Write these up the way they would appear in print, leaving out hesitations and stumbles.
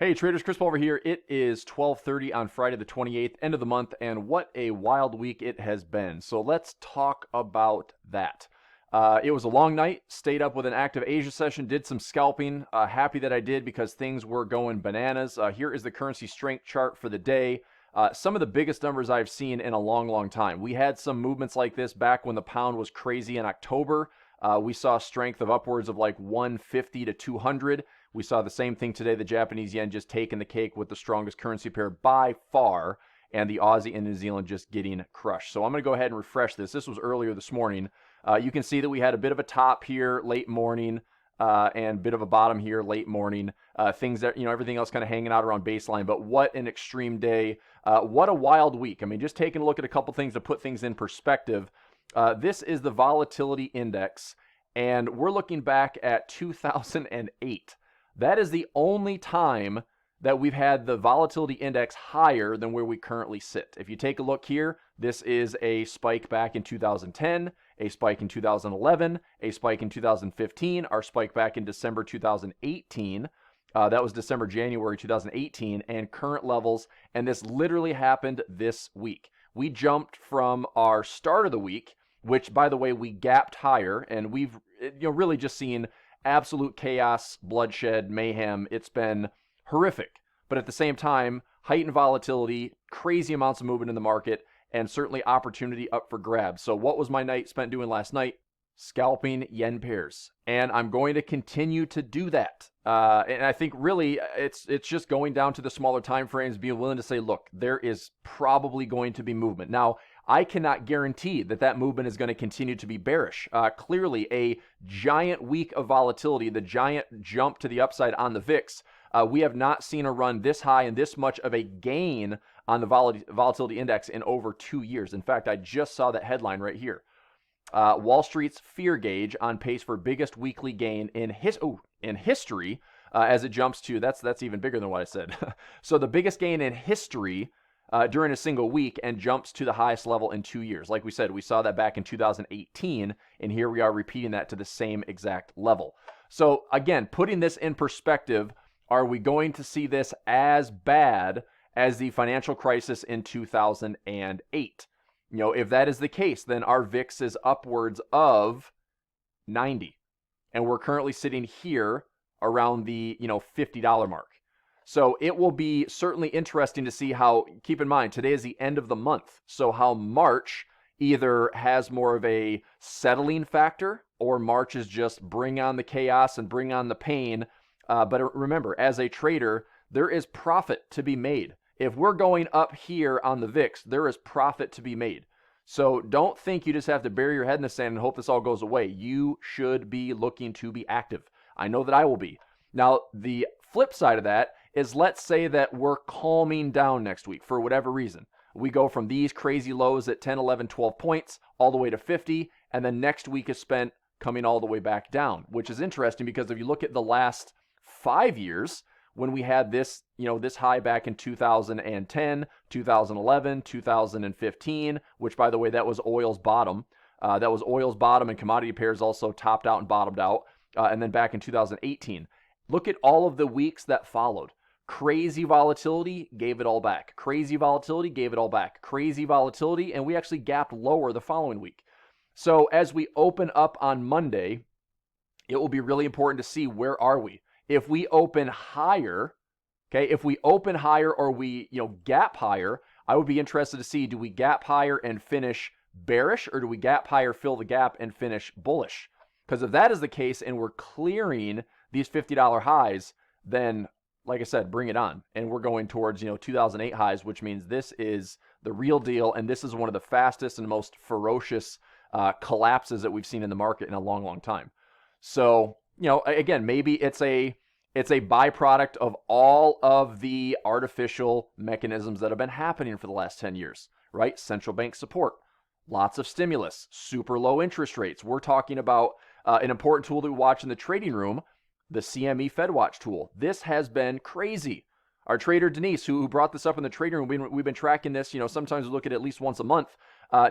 Hey traders, Chris Pulver here. It is 12:30 on Friday the 28th, end of the month, and what a wild week it has been. So let's talk about that. It was a long night, stayed up with an active Asia session, did some scalping. Happy that I did because things were going bananas. Here is the currency strength chart for the day. Some of the biggest numbers I've seen in a long, long time. We had some movements like this back when the pound was crazy in October. We saw strength of upwards of like 150 to 200. We saw the same thing today, the Japanese yen just taking the cake with the strongest currency pair by far, and the Aussie and New Zealand just getting crushed. So I'm going to go ahead and refresh this. This was earlier this morning. You can see that we had a bit of a top here late morning and a bit of a bottom here late morning. Things that, everything else kind of hanging out around baseline. But what an extreme day. What a wild week. I mean, just taking a look at a couple things to put things in perspective. This is the volatility index, and we're looking back at 2008. That is the only time that we've had the volatility index higher than where we currently sit. If you take a look here, this is a spike back in 2010, a spike in 2011, a spike in 2015, our spike back in December 2018. That was January 2018, and current levels, and this literally happened this week. We jumped from our start of the week, which, by the way, we gapped higher, and we've really just seen absolute chaos, bloodshed, mayhem. It's been horrific. But at the same time, heightened volatility, crazy amounts of movement in the market, and certainly opportunity up for grabs. So what was my night spent doing last night? Scalping yen pairs. And I'm going to continue to do that. And I think really it's just going down to the smaller time frames, being willing to say, look, there is probably going to be movement. Now, I cannot guarantee that that movement is going to continue to be bearish. Clearly, a giant week of volatility, the giant jump to the upside on the VIX, we have not seen a run this high and this much of a gain on the volatility index in over 2 years. In fact, I just saw that headline right here. Wall Street's fear gauge on pace for biggest weekly gain in history as it jumps to, that's even bigger than what I said. So the biggest gain in history during a single week, and jumps to the highest level in 2 years. Like we said, we saw that back in 2018, and here we are repeating that to the same exact level. So again, putting this in perspective, are we going to see this as bad as the financial crisis in 2008? If that is the case, then our VIX is upwards of 90, and we're currently sitting here around the $50 mark. So it will be certainly interesting to see how, keep in mind, today is the end of the month. So how March either has more of a settling factor, or March is just bring on the chaos and bring on the pain. But remember, as a trader, there is profit to be made. If we're going up here on the VIX, there is profit to be made. So don't think you just have to bury your head in the sand and hope this all goes away. You should be looking to be active. I know that I will be. Now, the flip side of that is, let's say that we're calming down next week for whatever reason. We go from these crazy lows at 10, 11, 12 points all the way to 50, and then next week is spent coming all the way back down, which is interesting because if you look at the last 5 years, when we had this, this high back in 2010, 2011, 2015, which, by the way, that was oil's bottom. That was oil's bottom, and commodity pairs also topped out and bottomed out. And then back in 2018, look at all of the weeks that followed. Crazy volatility, gave it all back. Crazy volatility, gave it all back. Crazy volatility, and we actually gapped lower the following week. So as we open up on Monday, it will be really important to see, where are we? If we open higher, okay, if we open higher or we, gap higher, I would be interested to see, do we gap higher and finish bearish, or do we gap higher, fill the gap, and finish bullish? Because if that is the case and we're clearing these $50 highs, then, like I said, bring it on. And we're going towards, 2008 highs, which means this is the real deal. And this is one of the fastest and most ferocious collapses that we've seen in the market in a long, long time. So, again, maybe it's a byproduct of all of the artificial mechanisms that have been happening for the last 10 years, right? Central bank support, lots of stimulus, super low interest rates. We're talking about an important tool that we watch in the trading room, the CME FedWatch tool. This has been crazy. Our trader Denise, who brought this up in the trading room, we've been tracking this. Sometimes we look at least once a month.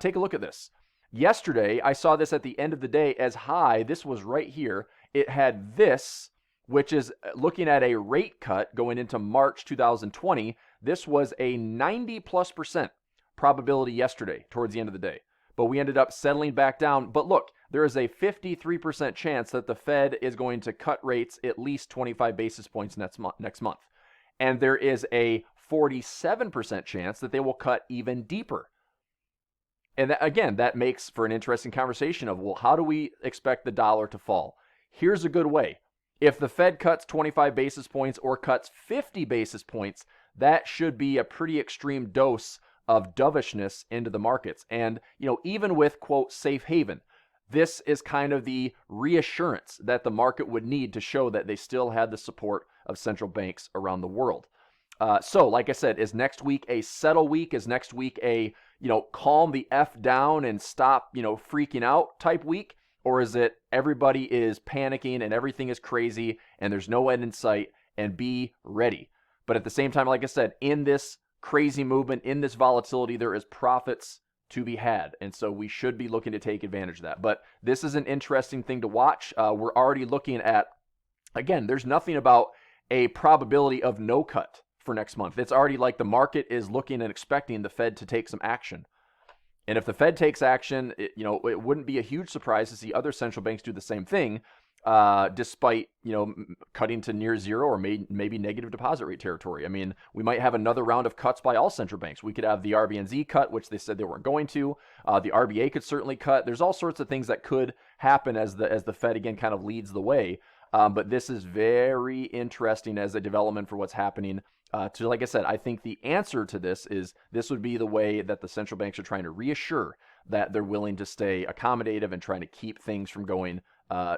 Take a look at this. Yesterday, I saw this at the end of the day as high. This was right here. It had this which is looking at a rate cut going into March 2020. This was a 90+% probability yesterday towards the end of the day, but we ended up settling back down. But look, there is a 53% chance that the Fed is going to cut rates at least 25 basis points next month. And there is a 47% chance that they will cut even deeper. And again, that makes for an interesting conversation of, well, how do we expect the dollar to fall? Here's a good way. If the Fed cuts 25 basis points or cuts 50 basis points, that should be a pretty extreme dose of dovishness into the markets. And, even with, quote, safe haven, this is kind of the reassurance that the market would need to show that they still had the support of central banks around the world. So, like I said, is next week a settle week? Is next week a, calm the F down and stop, freaking out type week? Or is it everybody is panicking and everything is crazy and there's no end in sight, and be ready? But at the same time, like I said, in this crazy movement, in this volatility, there is profits to be had. And so we should be looking to take advantage of that. But this is an interesting thing to watch. We're already looking at, again, there's nothing about a probability of no cut for next month. It's already like the market is looking and expecting the Fed to take some action. And if the Fed takes action, it wouldn't be a huge surprise to see other central banks do the same thing, despite, cutting to near zero or maybe negative deposit rate territory. I mean, we might have another round of cuts by all central banks. We could have the RBNZ cut, which they said they weren't going to. The RBA could certainly cut. There's all sorts of things that could happen as the Fed again kind of leads the way. But this is very interesting as a development for what's happening. Like I said, I think the answer to this would be the way that the central banks are trying to reassure that they're willing to stay accommodative and trying to keep things from going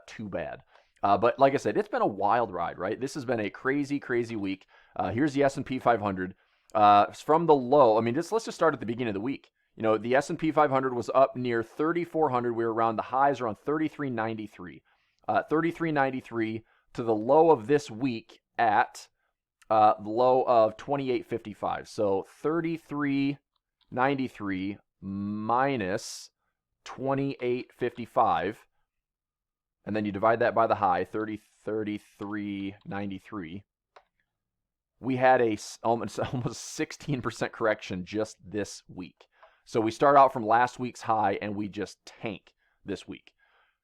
too bad. But like I said, it's been a wild ride, right? This has been a crazy, crazy week. Here's the S&P 500. From the low, let's just start at the beginning of the week. The S&P 500 was up near 3,400. We were around, the highs around 3,393. 3,393 to the low of this week at the low of 28.55. So 33.93 minus 28.55, and then you divide that by the high, 33.93. We had a almost 16% correction just this week. So we start out from last week's high and we just tank this week.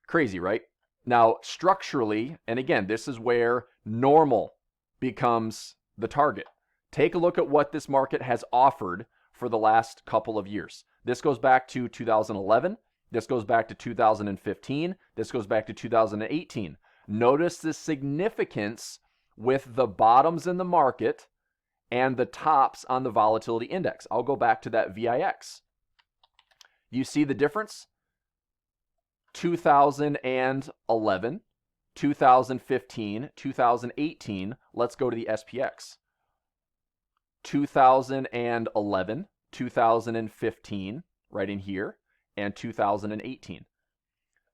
Crazy, right? Now, structurally, and again, this is where normal becomes the target. Take a look at what this market has offered for the last couple of years. This goes back to 2011. This goes back to 2015. This goes back to 2018. Notice the significance with the bottoms in the market and the tops on the volatility index. I'll go back to that VIX. You see the difference? 2011, 2015, 2018. Let's go to the SPX. 2011, 2015, right in here, and 2018.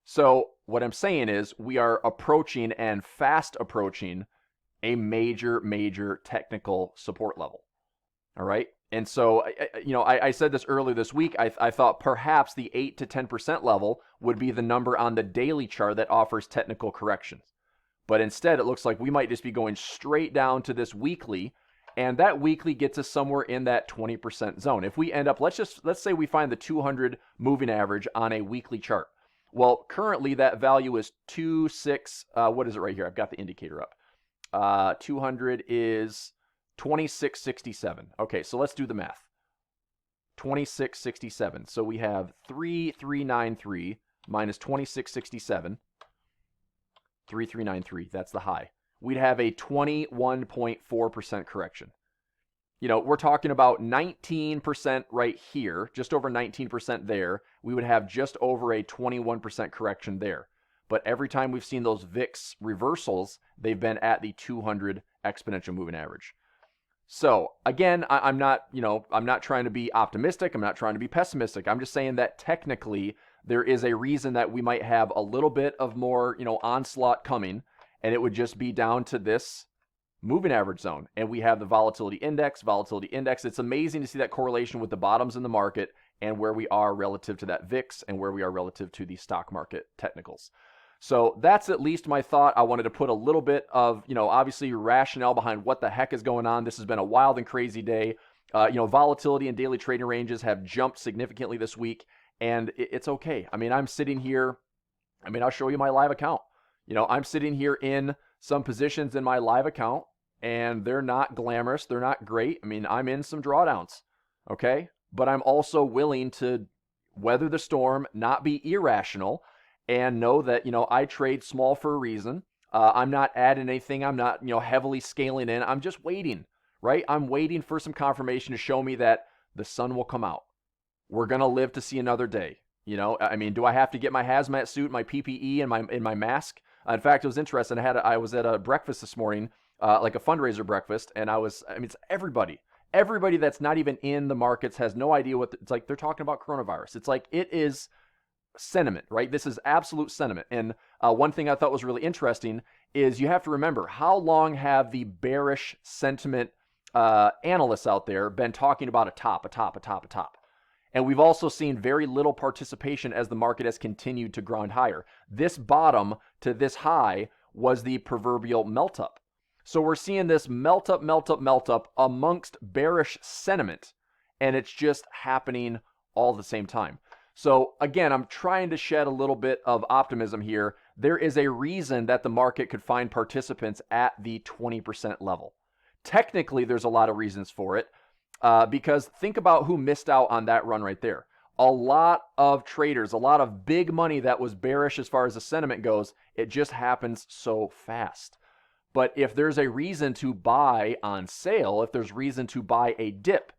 So what I'm saying is we are approaching and fast approaching a major, major technical support level. All right. And so, I said this earlier this week, I thought perhaps the 8 to 10% level would be the number on the daily chart that offers technical corrections. But instead, it looks like we might just be going straight down to this weekly, and that weekly gets us somewhere in that 20% zone. If we end up, let's say we find the 200 moving average on a weekly chart. Well, currently that value is 26, what is it right here? I've got the indicator up. 200 is 2667. Okay, so let's do the math. 2667. So we have 3393 minus 2667. 3393, that's the high. We'd have a 21.4% correction. We're talking about 19% right here, just over 19% there. We would have just over a 21% correction there. But every time we've seen those VIX reversals, they've been at the 200 exponential moving average. So again, I'm not trying to be optimistic. I'm not trying to be pessimistic. I'm just saying that technically there is a reason that we might have a little bit of more, onslaught coming, and it would just be down to this moving average zone. And we have the volatility index. It's amazing to see that correlation with the bottoms in the market and where we are relative to that VIX and where we are relative to the stock market technicals. So that's at least my thought. I wanted to put a little bit of, obviously rationale behind what the heck is going on. This has been a wild and crazy day. Volatility and daily trading ranges have jumped significantly this week, and it's okay. I mean, I'm sitting here. I mean, I'll show you my live account. I'm sitting here in some positions in my live account, and they're not glamorous. They're not great. I mean, I'm in some drawdowns, okay? But I'm also willing to weather the storm, not be irrational, and know that, I trade small for a reason. I'm not adding anything. I'm not, heavily scaling in. I'm just waiting, right? I'm waiting for some confirmation to show me that the sun will come out. We're going to live to see another day. I mean, do I have to get my hazmat suit, my PPE, and my mask? In fact, it was interesting. I was at a breakfast this morning, like a fundraiser breakfast, and it's everybody that's not even in the markets has no idea it's like. They're talking about coronavirus. It's like, it is sentiment, right? This is absolute sentiment. And one thing I thought was really interesting is you have to remember, how long have the bearish sentiment analysts out there been talking about a top? And we've also seen very little participation as the market has continued to grind higher. This bottom to this high was the proverbial melt up. So we're seeing this melt up amongst bearish sentiment, and it's just happening all at the same time. So again, I'm trying to shed a little bit of optimism here. There is a reason that the market could find participants at the 20% level. Technically, there's a lot of reasons for it. Because think about who missed out on that run right there. A lot of traders, a lot of big money that was bearish as far as the sentiment goes. It just happens so fast. But if there's a reason to buy on sale, if there's reason to buy a dip,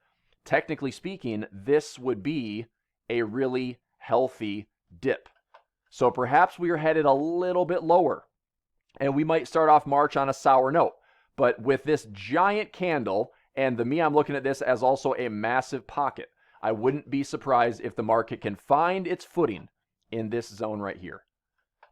technically speaking, this would be a really healthy dip. So perhaps we are headed a little bit lower, and we might start off March on a sour note. But with this giant candle, and I'm looking at this as also a massive pocket, I wouldn't be surprised if the market can find its footing in this zone right here.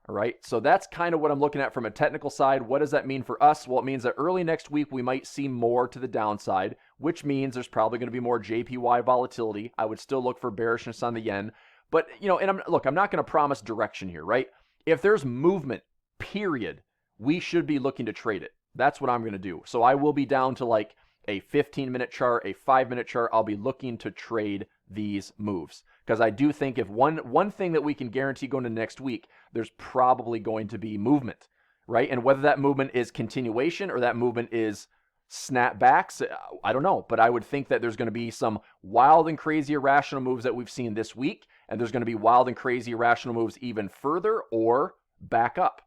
All right, so that's kind of what I'm looking at from a technical side. What does that mean for us? Well, it means that early next week we might see more to the downside, which means there's probably going to be more JPY volatility. I would still look for bearishness on the yen. But, and I'm not going to promise direction here, right? If there's movement, period, we should be looking to trade it. That's what I'm going to do. So I will be down to like a 15-minute chart, a 5-minute chart. I'll be looking to trade these moves, because I do think if one thing that we can guarantee going into next week, there's probably going to be movement, right? And whether that movement is continuation or that movement is snapbacks, I don't know. But I would think that there's going to be some wild and crazy irrational moves that we've seen this week, and there's going to be wild and crazy irrational moves even further or back up.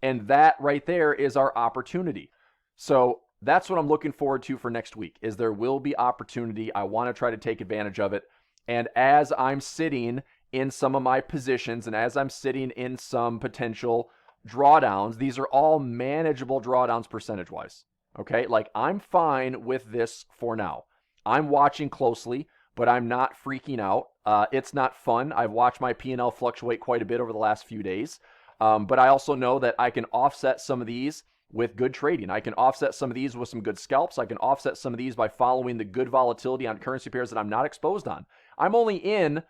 And that right there is our opportunity. So that's what I'm looking forward to for next week, is there will be opportunity. I want to try to take advantage of it. And as I'm sitting in some of my positions and as I'm sitting in some potential drawdowns, these are all manageable drawdowns percentage-wise. Okay, like I'm fine with this for now. I'm watching closely, but I'm not freaking out. It's not fun. I've watched my P&L fluctuate quite a bit over the last few days. But I also know that I can offset some of these with good trading. I can offset some of these with some good scalps. I can offset some of these by following the good volatility on currency pairs that I'm not exposed on. I'm only in,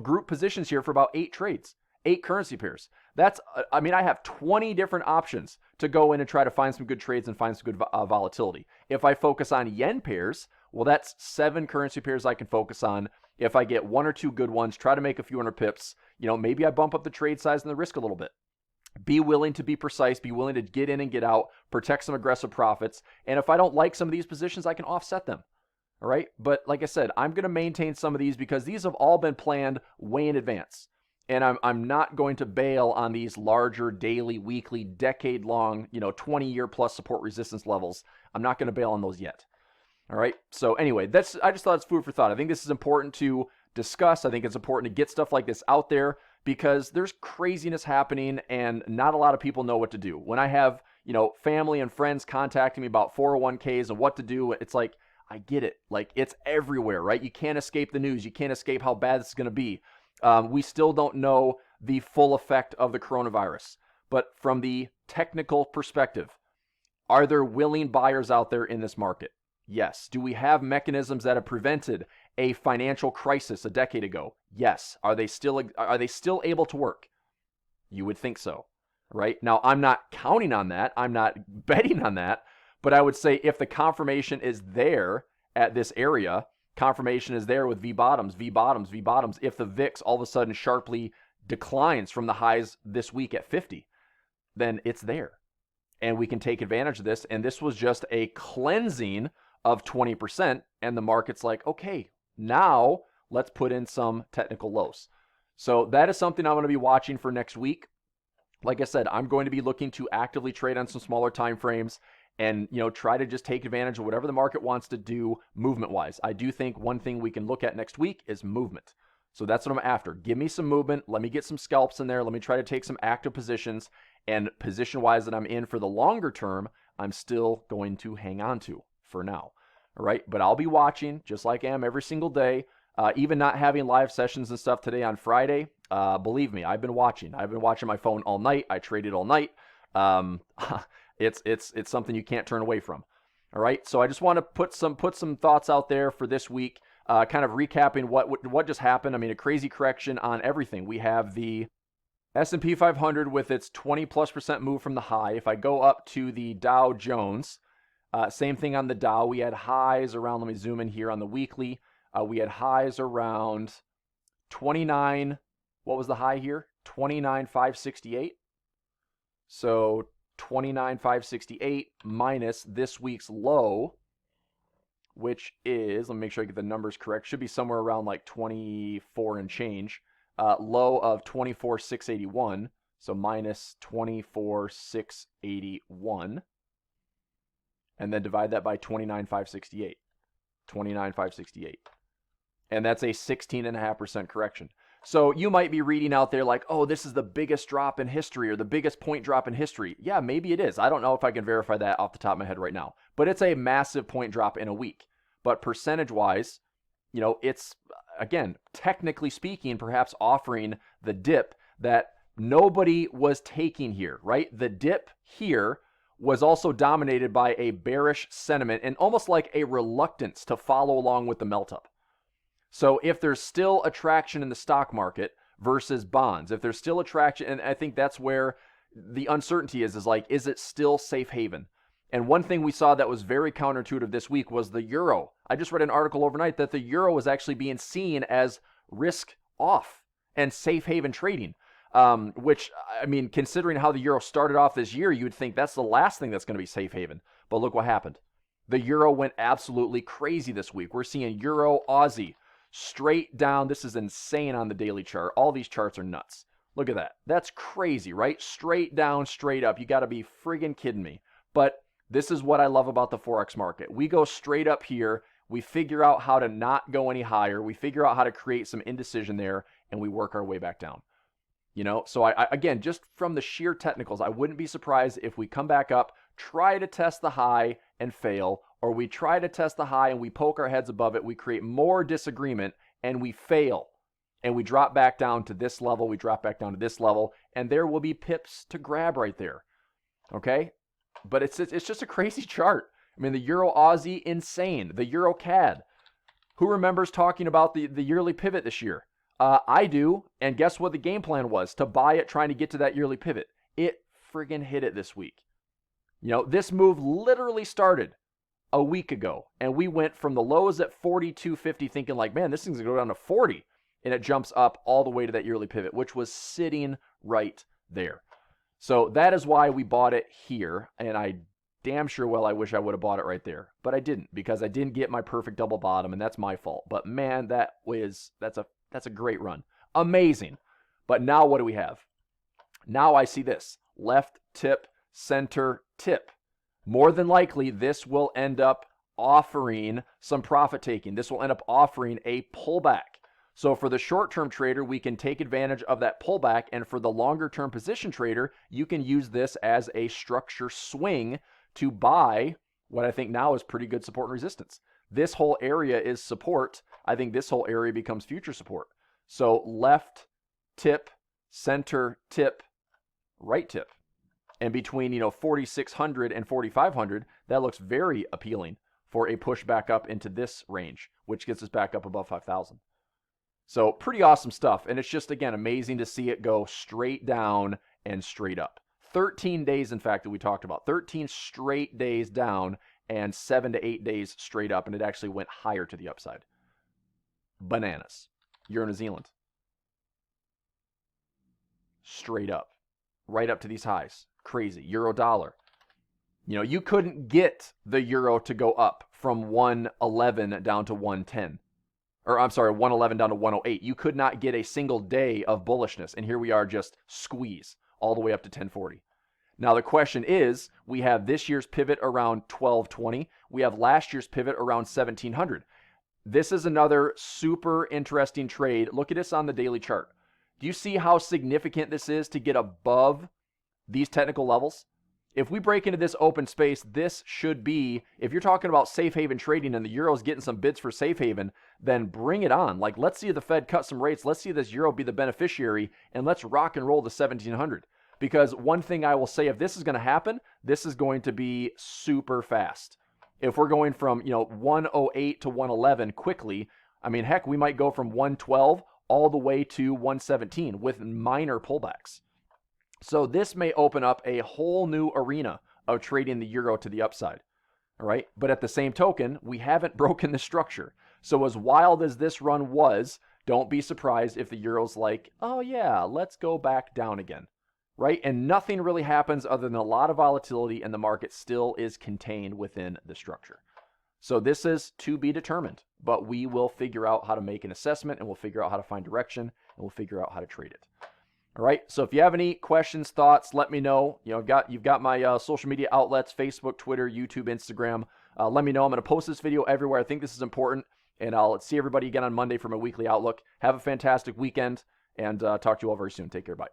group positions here for about 8 trades, 8 currency pairs. I have 20 different options to go in and try to find some good trades and find some good volatility. If I focus on yen pairs, well, that's 7 currency pairs I can focus on. If I get 1 or 2 good ones, try to make a few hundred pips, maybe I bump up the trade size and the risk a little bit. Be willing to be precise, be willing to get in and get out, protect some aggressive profits. And if I don't like some of these positions, I can offset them. All right. But like I said, I'm going to maintain some of these because these have all been planned way in advance. And I'm not going to bail on these larger daily, weekly, decade-long, 20-year plus support resistance levels. I'm not going to bail on those yet. All right. So anyway, I just thought it's food for thought. I think this is important to discuss. I think it's important to get stuff like this out there because there's craziness happening and not a lot of people know what to do. When I have, family and friends contacting me about 401ks and what to do, it's like, I get it. Like, it's everywhere, right? You can't escape the news. You can't escape how bad this is going to be. We still don't know the full effect of the coronavirus. But from the technical perspective, are there willing buyers out there in this market? Yes. Do we have mechanisms that have prevented a financial crisis a decade ago? Yes. Are they still able to work? You would think so. right? Now, I'm not counting on that. I'm not betting on that. But I would say if the confirmation is there at this area, confirmation is there with V bottoms, V bottoms, V bottoms. If the VIX all of a sudden sharply declines from the highs this week at 50, then it's there. And we can take advantage of this. And this was just a cleansing of 20%. And the market's like, okay, now let's put in some technical lows. So that is something I'm going to be watching for next week. Like I said, I'm going to be looking to actively trade on some smaller time frames and, try to just take advantage of whatever the market wants to do movement-wise. I do think one thing we can look at next week is movement. So that's what I'm after. Give me some movement. Let me get some scalps in there. Let me try to take some active positions. And position-wise that I'm in for the longer term, I'm still going to hang on to for now. All right, but I'll be watching just like I am every single day. Even not having live sessions and stuff today on Friday, believe me, I've been watching. I've been watching my phone all night. I traded all night. It's something you can't turn away from. All right, so I just want to put some thoughts out there for this week, kind of recapping what just happened. I mean, a crazy correction on everything. We have the S&P 500 with its 20+% move from the high. If I go up to the Dow Jones, same thing on the Dow. We had highs around, let me zoom in here on the weekly. We had highs around 29. What was the high here? 29,568. So 29,568 minus this week's low, which is, let me make sure I get the numbers correct, should be somewhere around like 24 and change. Low of 24,681. So minus 24,681. And then divide that by 29,568. 29,568. And that's a 16.5% correction. So you might be reading out there like, oh, this is the biggest drop in history or the biggest point drop in history. Yeah, maybe it is. I don't know if I can verify that off the top of my head right now. But it's a massive point drop in a week. But percentage-wise, it's, again, technically speaking, perhaps offering the dip that nobody was taking here, right? The dip here was also dominated by a bearish sentiment and almost like a reluctance to follow along with the melt-up. So if there's still attraction in the stock market versus bonds, if there's still attraction, and I think that's where the uncertainty is like, is it still safe haven? And one thing we saw that was very counterintuitive this week was the euro. I just read an article overnight that the euro was actually being seen as risk off and safe haven trading, which, I mean, considering how the euro started off this year, you would think that's the last thing that's going to be safe haven. But look what happened. The euro went absolutely crazy this week. We're seeing euro Aussie straight down. This is insane on the daily chart. All these charts are nuts. Look at that. That's crazy, right? Straight down, straight up. You got to be friggin' kidding me. But this is what I love about the Forex market. We go straight up here. We figure out how to not go any higher. We figure out how to create some indecision there, and we work our way back down. So I again, just from the sheer technicals, I wouldn't be surprised if we come back up, try to test the high and fail, or we try to test the high and we poke our heads above it, we create more disagreement and we fail. And we drop back down to this level, we drop back down to this level, and there will be pips to grab right there. Okay? But it's just a crazy chart. I mean, the Euro Aussie, insane. The Euro CAD. Who remembers talking about the yearly pivot this year? I do, and guess what the game plan was? To buy it, trying to get to that yearly pivot. It friggin' hit it this week. This move literally started a week ago, and we went from the lows at 42.50 thinking like, man, this thing's going to go down to 40, and it jumps up all the way to that yearly pivot, which was sitting right there. So that is why we bought it here, and I damn sure well I wish I would have bought it right there, but I didn't because I didn't get my perfect double bottom, and that's my fault. But man, that's a great run. Amazing. But now what do we have? Now I see this. Left tip, center tip. More than likely, this will end up offering some profit taking. This will end up offering a pullback. So for the short-term trader, we can take advantage of that pullback. And for the longer-term position trader, you can use this as a structure swing to buy what I think now is pretty good support and resistance. This whole area is support. I think this whole area becomes future support. So left tip, center tip, right tip. And between 4,600 and 4,500, that looks very appealing for a push back up into this range, which gets us back up above 5,000. So pretty awesome stuff. And it's just, again, amazing to see it go straight down and straight up. 13 days, in fact, that we talked about. 13 straight days down and 7 to 8 days straight up, and it actually went higher to the upside. Bananas. Euro New Zealand. Straight up. Right up to these highs. Crazy. Euro dollar. You know, you couldn't get the euro to go up from 111 down to 110. Or I'm sorry, 111 down to 108. You could not get a single day of bullishness. And here we are, just squeeze all the way up to 1040. Now the question is, we have this year's pivot around 1220. We have last year's pivot around 1700. This is another super interesting trade. Look at this on the daily chart. Do you see how significant this is to get above these technical levels? If we break into this open space, this should be, if you're talking about safe haven trading and the euro is getting some bids for safe haven, then bring it on. Like, let's see the Fed cut some rates. Let's see this euro be the beneficiary, and let's rock and roll to 1700. Because one thing I will say, if this is going to happen, this is going to be super fast. If we're going from, 108 to 111 quickly, I mean, heck, we might go from 112 all the way to 117 with minor pullbacks. So this may open up a whole new arena of trading the euro to the upside. All right. But at the same token, we haven't broken the structure. So as wild as this run was, don't be surprised if the euro's like, oh yeah, let's go back down again. Right. And nothing really happens other than a lot of volatility, and the market still is contained within the structure. So this is to be determined, but we will figure out how to make an assessment, and we'll figure out how to find direction, and we'll figure out how to trade it. All right. So if you have any questions, thoughts, let me know. You've got my social media outlets: Facebook, Twitter, YouTube, Instagram. Let me know. I'm going to post this video everywhere. I think this is important, and I'll see everybody again on Monday for my weekly outlook. Have a fantastic weekend, and talk to you all very soon. Take care. Bye.